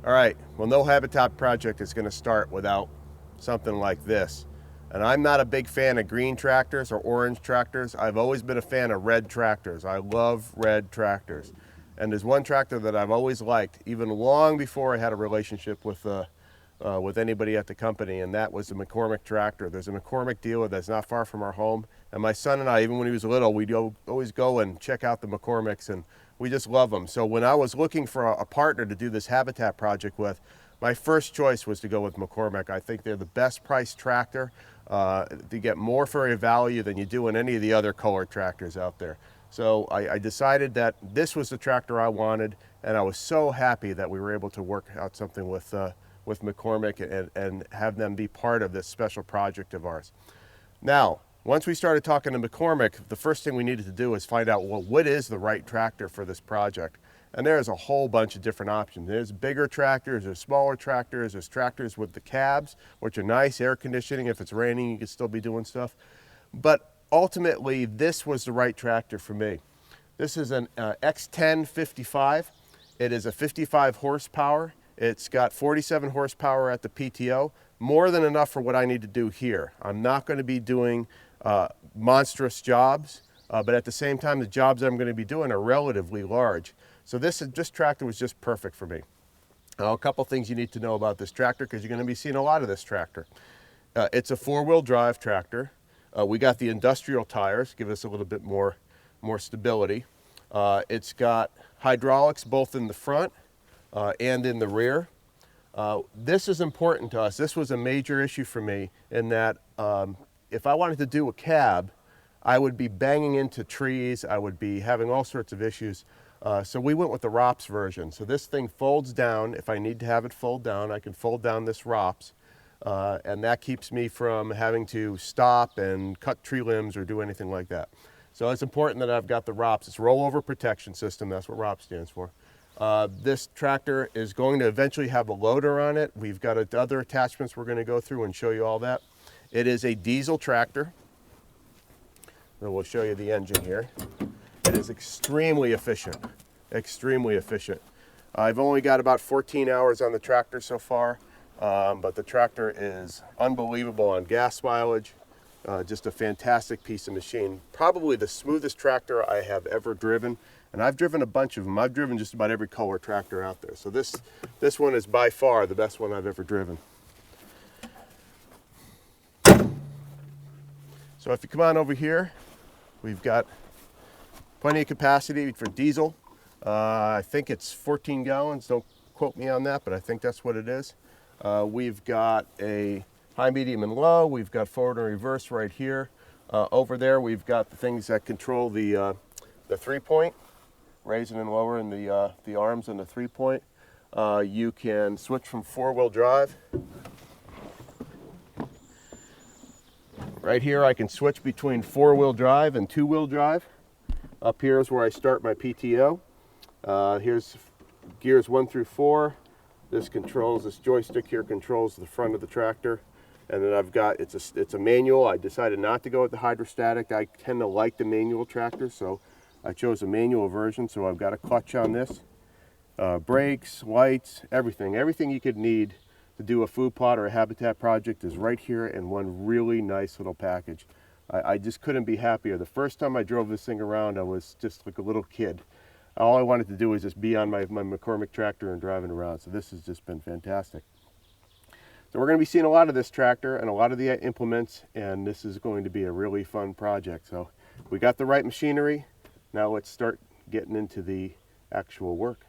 All right, well, no habitat project is going to start without something like this. And I'm not a big fan of green tractors or orange tractors. I've always been a fan of red tractors. I love red tractors. And there's one tractor that I've always liked, even long before I had a relationship with anybody at the company, and that was the McCormick tractor. There's a McCormick dealer that's not far from our home, and my son and I, even when he was little, we'd always go and check out the McCormicks, and we just love them. So when I was looking for a partner to do this habitat project with, my first choice was to go with McCormick. I think they're the best priced tractor. You get more for your value than you do in any of the other color tractors out there. So I decided that this was the tractor I wanted, and I was so happy that we were able to work out something with McCormick and have them be part of this special project of ours. Now, once we started talking to McCormick, the first thing we needed to do was find out, well, what is the right tractor for this project? And there's a whole bunch of different options. There's bigger tractors, there's smaller tractors, there's tractors with the cabs, which are nice, air conditioning. If it's raining, you can still be doing stuff. But ultimately, this was the right tractor for me. This is an X10 55. It is a 55 horsepower. It's got 47 horsepower at the PTO, more than enough for what I need to do here. I'm not going to be doing monstrous jobs, but at the same time, the jobs I'm going to be doing are relatively large. So this tractor was just perfect for me. Now, a couple things you need to know about this tractor, because you're going to be seeing a lot of this tractor. It's a four-wheel drive tractor. We got the industrial tires, give us a little bit more stability. It's got hydraulics both in the front and in the rear. This is important to us. This was a major issue for me in that if I wanted to do a cab, I would be banging into trees. I would be having all sorts of issues. So we went with the ROPS version. So this thing folds down. If I need to have it fold down, I can fold down this ROPS. And that keeps me from having to stop and cut tree limbs or do anything like that. So it's important that I've got the ROPS. It's rollover protection system. That's what ROPS stands for. This tractor is going to eventually have a loader on it. We've got other attachments we're going to go through and show you all that. It is a diesel tractor. And we'll show you the engine here. It is extremely efficient, extremely efficient. I've only got about 14 hours on the tractor so far, but the tractor is unbelievable on gas mileage. Just a fantastic piece of machine. Probably the smoothest tractor I have ever driven. And I've driven a bunch of them. I've driven just about every color tractor out there. So this one is by far the best one I've ever driven. So if you come on over here, we've got plenty of capacity for diesel. I think it's 14 gallons. Don't quote me on that, but I think that's what it is. We've got a high, medium, and low. We've got forward and reverse right here. Over there, we've got the things that control the 3-point. Raising and lowering the arms and the 3-point. You can switch from 4-wheel drive. Right here I can switch between 4-wheel drive and 2-wheel drive. Up here is where I start my PTO. Here's gears 1 through 4. This joystick here controls the front of the tractor. And then I've got, it's a manual. I decided not to go with the hydrostatic. I tend to like the manual tractor, so I chose a manual version. So I've got a clutch on this, brakes, lights, everything. Everything you could need to do a food plot or a habitat project is right here in one really nice little package. I just couldn't be happier. The first time I drove this thing around, I was just like a little kid. All I wanted to do was just be on my McCormick tractor and driving around. So this has just been fantastic. So we're going to be seeing a lot of this tractor and a lot of the implements, and this is going to be a really fun project. So we got the right machinery. Now let's start getting into the actual work.